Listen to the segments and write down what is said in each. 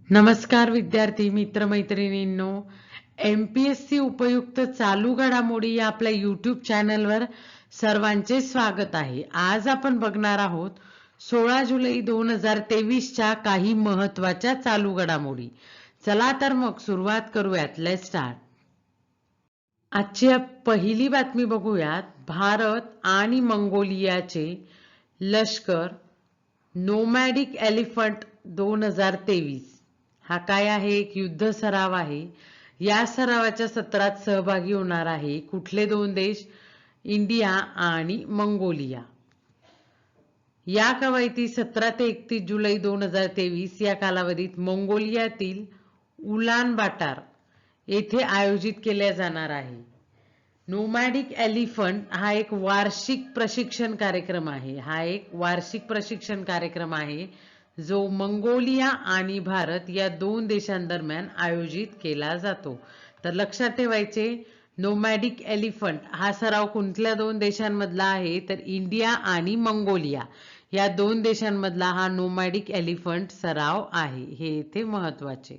नमस्कार विद्यार्थी मित्र मैत्रिणींनो, MPSC उपयुक्त चालू घडामोडी या आपल्या YouTube चॅनलवर सर्वांचे स्वागत आहे। आज आपण बघणार आहोत 16 जुलै 2023 च्या काही महत्त्वाच्या चालू घडामोडी। चला तर मग सुरुवात करूयात। Let's start. आजची पहिली बातमी बघूयात। भारत आणि मंगोलियाचे लष्कर नोमॅडिक एलिफंट 2023 हा काय आहे? एक युद्ध सराव आहे। या सरावाच्या सत्रात सहभागी होणार आहे कुठले दोन देश? इंडिया आणि मंगोलिया। या कवायती 17 ते 31 जुलै 2023 या कालावधीत मंगोलियातील उलान बाटार येथे आयोजित केल्या जाणार आहे। नोमॅडिक एलिफंट हा एक वार्षिक प्रशिक्षण कार्यक्रम आहे जो मंगोलिया आणि भारत या दोन देशांदरम्यान आयोजित केला जातो। तर लक्षात ठेवायचे, नोमॅडिक एलिफंट हा सराव कोणत्या दोन देशांमधला आहे? तर इंडिया आणि मंगोलिया या दोन देशांमधला हा नोमॅडिक एलिफंट सराव आहे। हे इथे महत्वाचे।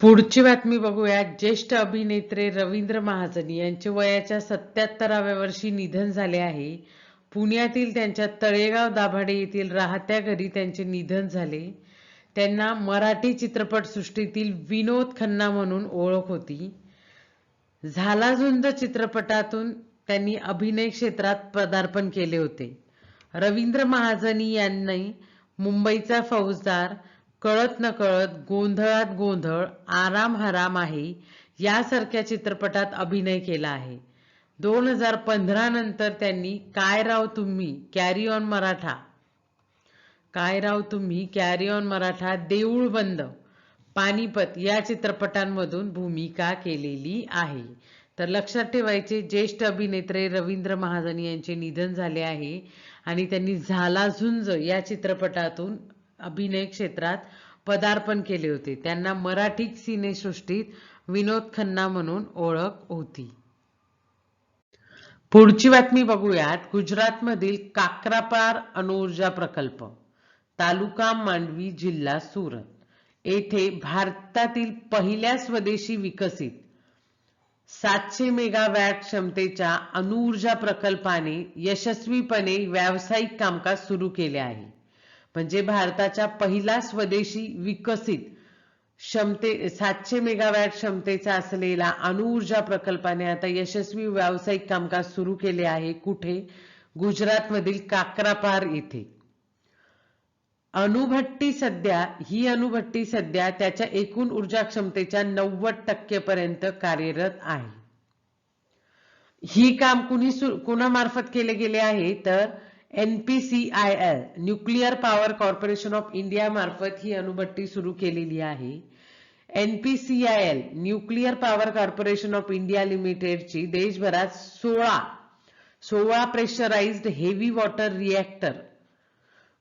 पुढची बातमी बघूया। ज्येष्ठ अभिनेते रवींद्र महाजन यांचे वयाच्या 77व्या वर्षी निधन झाले आहे। पुण्यातील त्यांच्या तळेगाव दाभाडे येथील राहत्या घरी त्यांचे निधन झाले। त्यांना मराठी चित्रपटसृष्टीतील विनोद खन्ना म्हणून ओळख होती। झाला झुंज चित्रपटातून त्यांनी अभिनय क्षेत्रात पदार्पण केले होते। रवींद्र महाजन यांनी मुंबईचा फौजदार, कळत नकळत, गोंधळात गोंधळ, आराम हराम आहे यासारख्या चित्रपटात अभिनय केला आहे। 2015 नंतर त्यांनी काय राव तुम्ही, कॅरी ऑन मराठा, देऊळ बंद, पानिपत या चित्रपटांमधून भूमिका केलेली आहे। तर लक्षात ठेवायचे, ज्येष्ठ अभिनेते रवींद्र महाजन यांचे निधन झाले आहे आणि त्यांनी झाला झुंज या चित्रपटातून अभिनय क्षेत्रात पदार्पण केले होते। त्यांना मराठी सिनेसृष्टीत विनोद खन्ना म्हणून ओळख होती। पुढची बातमी बघूयात। गुजरातमधील काकरापार अणुऊर्जा प्रकल्प, तालुका मांडवी, जिल्हा सुरत येथे भारतातील पहिल्या स्वदेशी विकसित 700 मेगावॅट क्षमतेच्या अणुऊर्जा प्रकल्पाने यशस्वीपणे व्यावसायिक कामकाज सुरू केले आहे। म्हणजे भारताच्या पहिला स्वदेशी विकसित 700 मेगावॅट क्षमतेचा असलेला अणुऊर्जा प्रकल्पाने आता यशस्वी व्यावसायिक कामकाज सुरू केले आहे। कुठे? गुजरातमधील काकरापार येथे। ही अणुभट्टी सध्या त्याच्या एकूण ऊर्जा क्षमतेच्या 90% पर्यंत कार्यरत आहे। ही काम कुणामार्फत केले गेले आहे? तर NPCIL nuclear power corporation of India मार्फत ही अणुभट्टी सुरू केलेली आहे। NPCIL nuclear power corporation of India लिमिटेडची देशभरात 16 प्रेशराइज्ड हेवी वॉटर रिएक्टर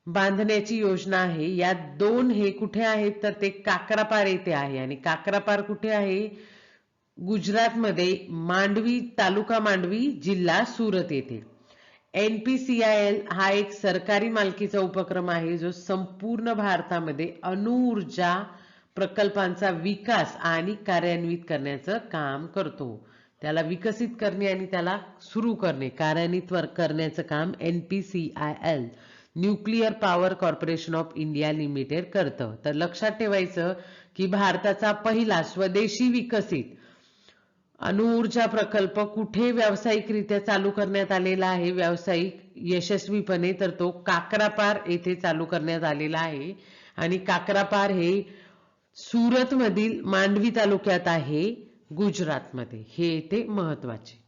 बांधण्याची योजना आहे। यात 2 हे कुठे आहेत? तर ते काकरापार येथे आहे। आणि काकरापार कुठे आहे? गुजरातमध्ये मांडवी, तालुका मांडवी, जिल्हा सुरत येथे। NPCIL हा एक सरकारी मालकीचा उपक्रम आहे जो संपूर्ण भारतामध्ये अणुऊर्जा प्रकल्पांचा विकास आणि कार्यान्वित करण्याचं काम करतो। त्याला विकसित करणे आणि त्याला सुरू करणे, कार्यान्वित करण्याचं काम NPCIL nuclear power corporation of India limited करतं। तर लक्षात ठेवायचं की भारताचा पहिला स्वदेशी विकसित अणुऊर्जा प्रकल्प कुठे व्यावसायिकरित्या चालू करण्यात आलेला आहे व्यावसायिक यशस्वीपणे? तर तो काकरापार येथे चालू करण्यात आलेला आहे। आणि काकरापार हे सुरत मधील मांडवी तालुक्यात आहे, गुजरातमध्ये। हे येथे महत्वाचे।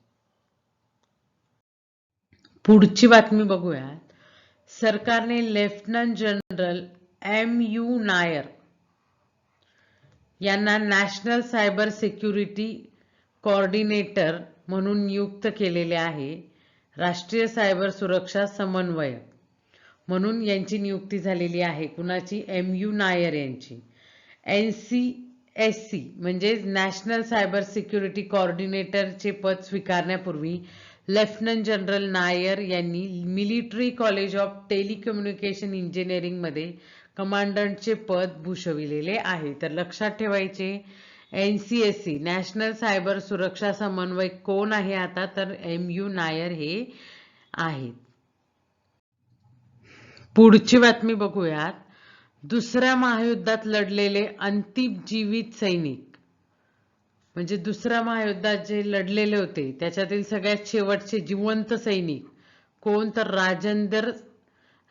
पुढची बातमी बघूयात। सरकारने लेफ्टनंट जनरल MU नायर यांना नॅशनल सायबर सिक्युरिटी कोऑर्डिनेटर म्हणून नियुक्त केलेले आहे। राष्ट्रीय सायबर सुरक्षा समन्वयक म्हणून यांची नियुक्ती झालेली आहे। कुणाची? MU नायर यांची। NCSC म्हणजे नॅशनल सायबर सिक्युरिटी कोऑर्डिनेटरचे पद स्वीकारण्यापूर्वी लेफ्टनंट जनरल नायर यांनी military college of telecommunication engineering मध्ये कमांडंटचे पद भूषविलेले आहे. तर लक्षात ठेवायचे NCSC नॅशनल सायबर सुरक्षा समन्वयक कोण आहे आता, तर MU नायर हे आहेत. पुढची बातमी बघूयात. दुसऱ्या महायुद्धात लढलेले अंतिम जीवित सैनिक, म्हणजे दुसऱ्या महायुद्धात जे लढलेले होते त्याच्यातील सगळ्यात शेवटचे जिवंत सैनिक कोण, तर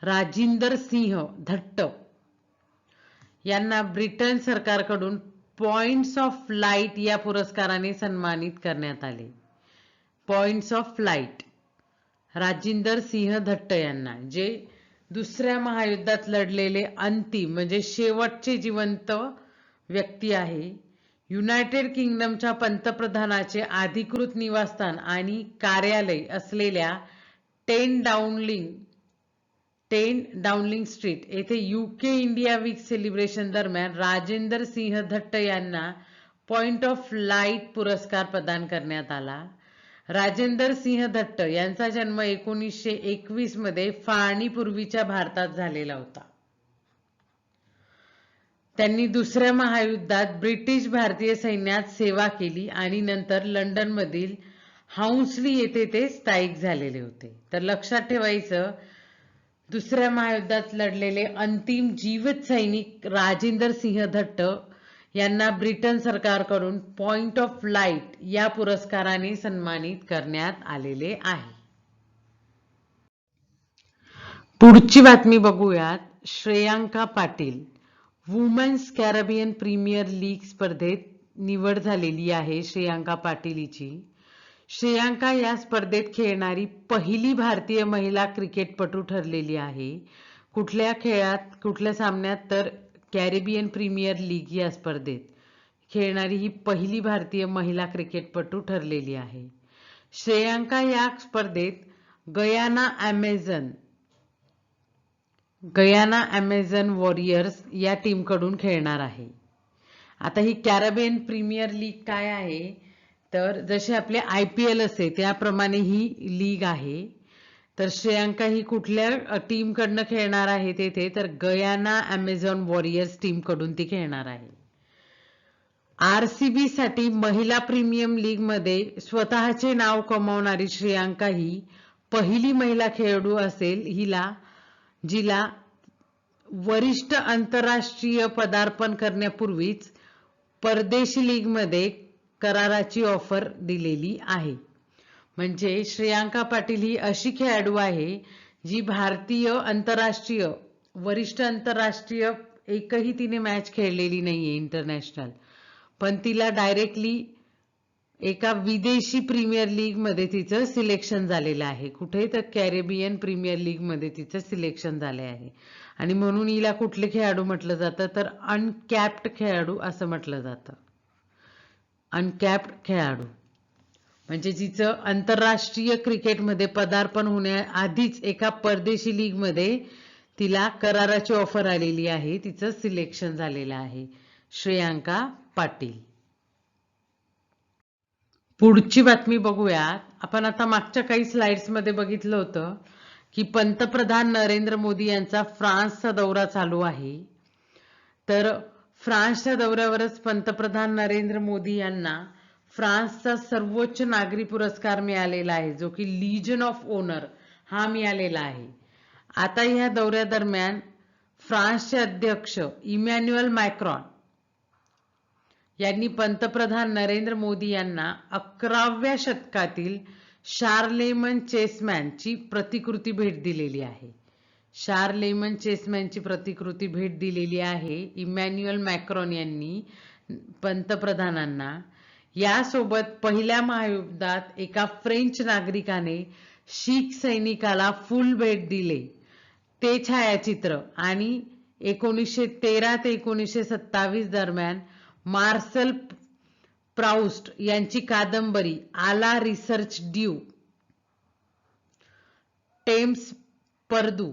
राजिंदर सिंह धट्ट यांना ब्रिटन सरकारकडून पॉइंट्स ऑफ लाईट या पुरस्काराने सन्मानित करण्यात आले. पॉइंट्स ऑफ लाईट राजिंदर सिंह धट्ट यांना, जे दुसऱ्या महायुद्धात लढलेले अंतिम म्हणजे शेवटचे जिवंत व्यक्ती आहे. युनायटेड किंगडमच्या पंतप्रधानाचे अधिकृत निवासस्थान आणि कार्यालय असलेल्या 10 डाउनिंग स्ट्रीट येथे UK इंडिया वीक सेलिब्रेशन दरम्यान राजेंद्र सिंह धट्ट यांना पॉइंट ऑफ लाईट पुरस्कार प्रदान करण्यात आला. राजेंद्र सिंह धट्ट यांचा जन्म 1921 मध्ये फाळणीपूर्वीच्या भारतात झालेला होता. त्यांनी दुसऱ्या महायुद्धात ब्रिटिश भारतीय सैन्यात सेवा केली आणि नंतर लंडनमधील हाउन्सली येथे ते स्थायिक झालेले होते. तर लक्षात ठेवायचं, दुसऱ्या महायुद्धात लढलेले अंतिम जीवित सैनिक राजेंद्र सिंह धट्ट यांना ब्रिटन सरकारकडून पॉइंट ऑफ लाईट या पुरस्काराने सन्मानित करण्यात आलेले आहे. पुढची बातमी बघूयात. Shreyanka Patil women's Caribbean premier league स्पर्धेत निवड झालेली आहे. श्रेयांका पाटील हिची. श्रेयांका या स्पर्धेत खेळणारी पहिली भारतीय महिला क्रिकेटपटू ठरलेली आहे. कुठल्या खेळात, कुठल्या सामन्यात, तर कॅरेबियन प्रीमियर लीग या स्पर्धेत खेळणारी ही पहिली भारतीय महिला क्रिकेटपटू ठरलेली आहे. श्रेयांका या स्पर्धेत गयाना अमेझॉन वॉरियर्स या टीमकडून खेळणार आहे. आता ही कॅरेबियन प्रीमियर लीग काय आहे, तर जसे आपले IPL असते त्याप्रमाणे ही लीग आहे. तर श्रेयांका ही कुठल्या टीमकडनं खेळणार आहे तेथे, तर गयाना अमेझॉन वॉरियर्स टीमकडून ती खेळणार आहे. RCB साठी महिला प्रीमियम लीग मध्ये स्वतःचे नाव कमावणारी श्रेयांका ही पहिली महिला खेळाडू असेल जिला वरिष्ठ आंतरराष्ट्रीय पदार्पण करण्यापूर्वीच परदेशी लीग मध्ये कराराची ऑफर दिलेली आहे. म्हणजे श्रेयांका पाटील ही अशी खेळाडू आहे जी भारतीय आंतरराष्ट्रीय वरिष्ठ आंतरराष्ट्रीय एकही तिने मॅच खेळलेली नाहीये इंटरनॅशनल, पण तिला डायरेक्टली एका विदेशी प्रीमियर लीग मध्ये तिचं सिलेक्शन झालेलं आहे. कुठे, तर कॅरेबियन प्रीमियर लीग मध्ये तिचं सिलेक्शन झाले आहे. आणि म्हणून हिला कुठले खेळाडू म्हटलं जातं, तर अनकॅप्ड खेळाडू असं म्हटलं जातं. अनकॅप्ड खेळाडू म्हणजे जिचं आंतरराष्ट्रीय क्रिकेटमध्ये पदार्पण होण्याआधीच एका परदेशी लीग मध्ये तिला कराराची ऑफर आलेली आहे, तिचं सिलेक्शन झालेलं आहे. श्रेयांका पाटील. पुढची बातमी बघूयात. आपण आता मागच्या काही स्लाइड्स मध्ये बघितलं होतं की पंतप्रधान नरेंद्र मोदी यांचा फ्रान्सचा दौरा चालू आहे. तर फ्रान्सच्या दौऱ्यावरच पंतप्रधान नरेंद्र मोदी यांना फ्रान्सचा सर्वोच्च नागरी पुरस्कार मिळालेला आहे, जो की लीजन ऑफ ऑनर हा मिळालेला आहे. आता या दौऱ्यादरम्यान फ्रान्सचे अध्यक्ष इमॅन्युअल मॅक्रॉन यांनी पंतप्रधान नरेंद्र मोदी यांना 11व्या शतकातील शार्लेमन चेसमॅनची प्रतिकृती भेट दिलेली आहे. शार्लेमन चेसमॅनची प्रतिकृती भेट दिलेली आहे इमॅन्युअल मॅक्रॉन यांनी पंतप्रधानांना. यासोबत पहिल्या महायुद्धात एका फ्रेंच नागरिकाने शीख सैनिकाला फुल भेट दिले ते छायाचित्र आणि 1913 ते 1927 दरम्यान मार्सल प्राउस्ट यांची कादंबरी आला रिसर्च ड्यू टेम्स पर्दू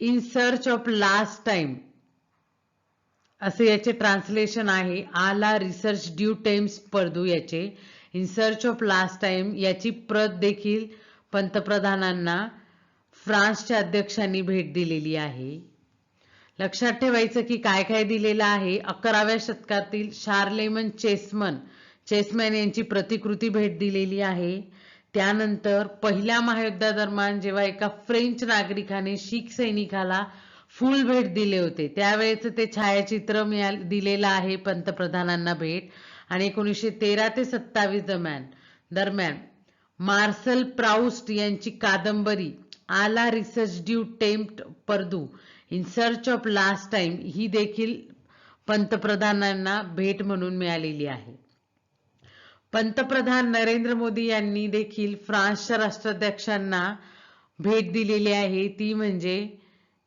in search of lost time असे याचे ट्रान्सलेशन आहे. आला रिसर्च ड्यू टेम्स पर्दू याचे in search of lost time याची प्रत देखील पंतप्रधानांना फ्रान्सच्या अध्यक्षांनी भेट दिलेली आहे. लक्षात ठेवायचं की काय काय दिलेलं आहे. 11व्या शतकातील शार्लेमन चेसमॅन यांची प्रतिकृती भेट दिलेली आहे. त्यानंतर पहिल्या महायुद्धादरम्यान जेव्हा एका फ्रेंच नागरिकाने शीख सैनिकाला फुल भेट दिले होते त्यावेळेच ते छायाचित्र दिलेलं आहे पंतप्रधानांना भेट. आणि 1913 ते 27 दरम्यान मार्सल प्राउस्ट यांची कादंबरी आला रिसर्च ड्यू टेम्प्ट परदू in search of lost time ही देखील पंतप्रधानांना भेट म्हणून मिळालेली आहे. पंतप्रधान नरेंद्र मोदी यांनी देखील फ्रान्सच्या राष्ट्राध्यक्षांना भेट दिलेली आहे. ती म्हणजे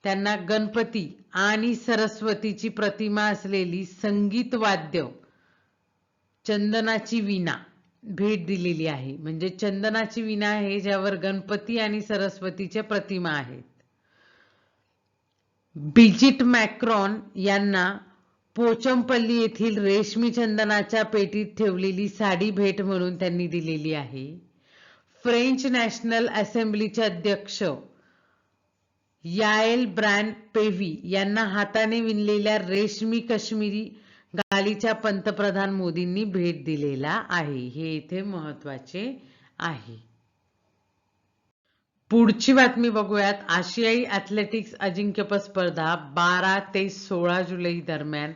त्यांना गणपती आणि सरस्वतीची प्रतिमा असलेली संगीत वाद्य चंदनाची वीणा भेट दिलेली आहे. म्हणजे चंदनाची वीणा आहे ज्यावर गणपती आणि सरस्वतीच्या प्रतिमा आहेत. ब्रिजिट मॅक्रॉन यांना पोचमपल्ली येथील रेशमी चंदनाच्या पेटीत ठेवलेली साडी भेट म्हणून त्यांनी दिलेली आहे. फ्रेंच नॅशनल असेंब्लीचे अध्यक्ष याएल ब्रॅन पेव्ही यांना हाताने विणलेल्या रेशमी काश्मीरी गालीच्या पंतप्रधान मोदींनी भेट दिलेला आहे. हे इथे महत्वाचे आहे. पुढची बातमी बघूयात. आशियाई ॲथलेटिक्स अजिंक्यपद स्पर्धा 12 ते 16 जुलै दरम्यान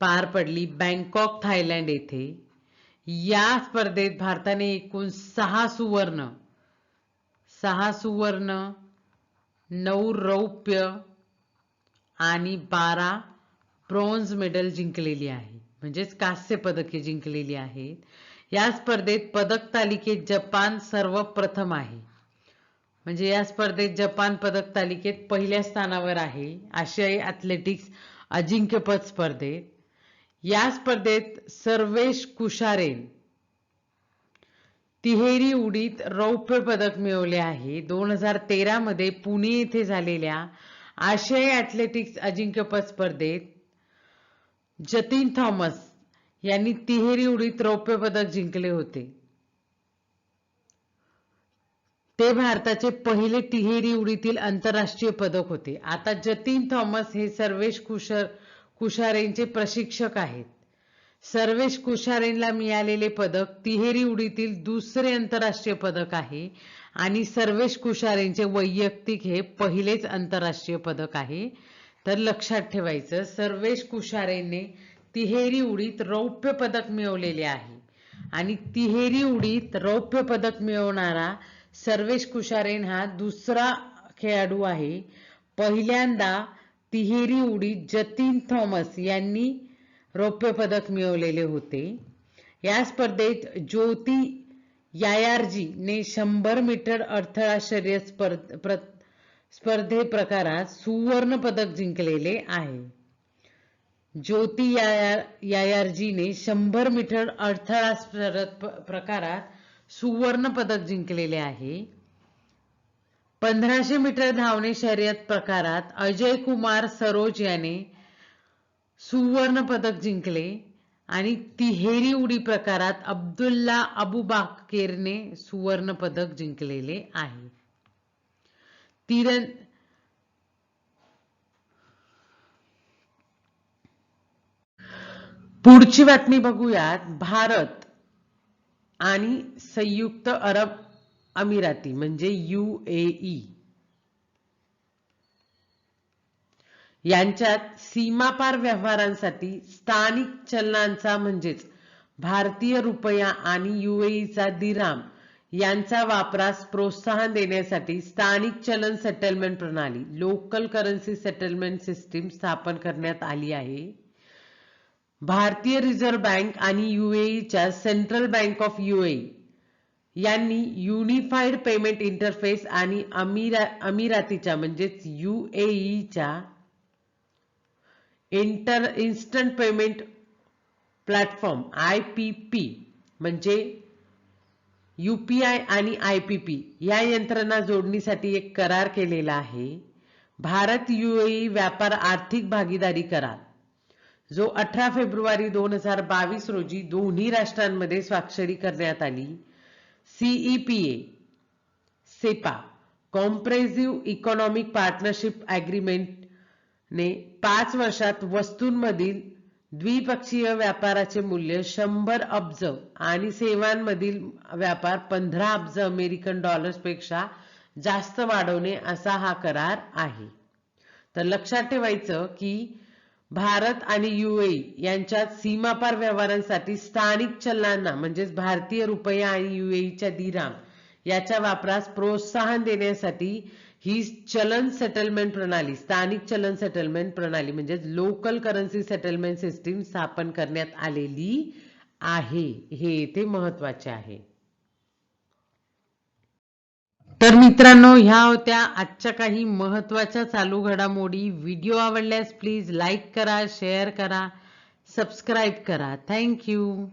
पार पडली बँकॉक थायलंड येथे. या स्पर्धेत भारताने एकूण 6 सुवर्ण 9 रौप्य आणि 12 ब्रॉन्झ मेडल जिंकलेली आहे. म्हणजेच कांस्य पदके जिंकलेली आहेत. या स्पर्धेत पदक तालिकेत जपान सर्वप्रथम आहे. म्हणजे या स्पर्धेत जपान पदक तालिकेत पहिल्या स्थानावर आहे आशियाई ॲथलेटिक्स अजिंक्यपद स्पर्धेत. या स्पर्धेत सर्वेश कुशारेन तिहेरी उडीत रौप्य पदक मिळवले आहे. 2013 मध्ये पुणे येथे झालेल्या आशियाई ॲथलेटिक्स अजिंक्यपद स्पर्धेत जतीन थॉमस यांनी तिहेरी उडीत रौप्य पदक जिंकले होते. ते भारताचे पहिले तिहेरी उडीतील आंतरराष्ट्रीय पदक होते. आता जतीन थॉमस हे सर्वेश कुशारेनचे प्रशिक्षक आहेत. सर्वेश कुशारेनला मिळालेले पदक तिहेरी उडीतील दुसरे आंतरराष्ट्रीय पदक आहे आणि सर्वेश कुशारेनचे वैयक्तिक हे पहिलेच आंतरराष्ट्रीय पदक आहे. तर लक्षात ठेवायचं, सर्वेश कुशारेनने तिहेरी उडीत रौप्य पदक मिळवलेले आहे आणि तिहेरी उडीत रौप्य पदक मिळवणारा सर्वेश कुशारेन हा दुसरा खेळाडू आहे. पहिल्यांदा तिहेरी उडीत जतीन थॉमस यांनी रौप्य पदक मिळवलेले होते. या स्पर्धेत ज्योती यायारजी ने 100 मीटर अडथळा शर्यत स्पर्धे प्रकारात सुवर्ण पदक जिंकलेले आहे. ज्योती यायारजीने 100 मीटर अडथळा शर्यत प्रकारात सुवर्ण पदक जिंकलेले आहे. 1500 मीटर धावणे शर्यत प्रकारात अजय कुमार सरोज याने सुवर्ण पदक जिंकले आणि तिहेरी उडी प्रकारात अब्दुल्ला अबुबाकेरने सुवर्ण पदक जिंकलेले आहे. पुढची बातमी बघूयात. भारत आणि संयुक्त अरब अमिराती म्हणजे UAE यांच्यात सीमापार व्यवहारांसाठी स्थानिक चलनांचा म्हणजेच भारतीय रुपया आणि UAEचा दिराम यांचा वापरास प्रोत्साहन देण्यासाठी स्थानिक चलन सेटलमेंट प्रणाली लोकल करन्सी सेटलमेंट सिस्टीम स्थापन करण्यात आली आहे. भारतीय रिझर्व्ह बँक आणि UAEच्या सेंट्रल बँक ऑफ UAE यांनी युनिफाईड पेमेंट इंटरफेस आणि अमिरातीच्या म्हणजेच UAEच्या इन्स्टंट पेमेंट प्लॅटफॉर्म IPP म्हणजे UPI आणि IPP या यंत्रणा जोडणीसाठी एक करार केलेला आहे. भारत UAE व्यापार आर्थिक भागीदारी करार जो 18 फेब्रुवारी 2022 रोजी दोन्ही राष्ट्रांमध्ये स्वाक्षरी करण्यात आली. CEPA comprehensive economic partnership agreement ने 5 वर्षात वस्तूंमधील द्विपक्षीय व्यापाराचे मूल्य 100 अब्ज आणि सेवांमधील व्यापार 15 अब्ज अमेरिकन डॉलर्स पेक्षा जास्त वाढवणे असा हा करार आहे. तर लक्षात ठेवायचं की भारत आणि UAE यांच्यात सीमापार व्यवहारांसाठी स्थानिक चलनांना म्हणजेच भारतीय रुपया आणि UAEच्या दिराम याच्या वापरास प्रोत्साहन देण्यासाठी ही चलन सेटलमेंट प्रणाली, स्थानिक चलन सेटलमेंट प्रणाली म्हणजेच लोकल करन्सी सेटलमेंट सिस्टीम स्थापन करण्यात आलेली आहे. हे इथे महत्वाचे आहे. तर मित्रांनो, ह्या होत्या आजच्या काही महत्वाच्या चालू घडामोडी. व्हिडिओ आवडल्यास प्लीज लाईक करा, शेअर करा, सबस्क्राईब करा. थँक्यू.